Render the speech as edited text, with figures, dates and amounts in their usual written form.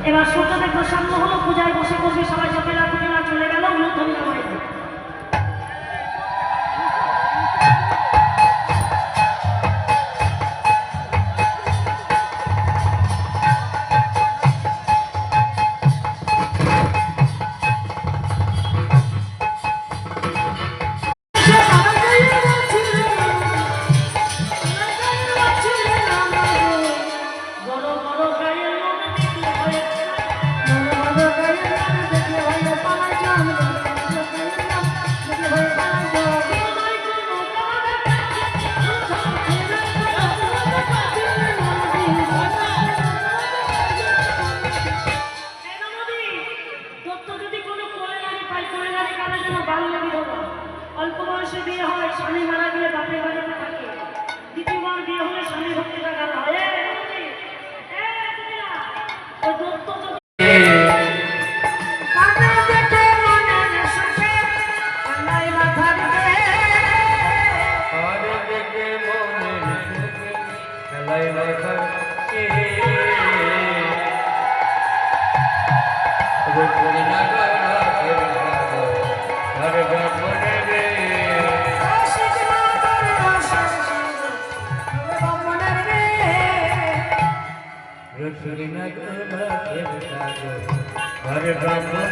এবার সূর্যদেব প্রসন্ন হলো, পূজায় বসে বসে সবাই জপেলা কুটিলা চলে গেল উলুধ্বনি নামায়। অল্প বয়সে বিয়ে হয়, স্বামী মারা গেলে বাপের বাড়িতে থাকে, দ্বিতীয়বার বিয়ে হলে স্বামী ভক্তি টাকা হয়। Hare Brahma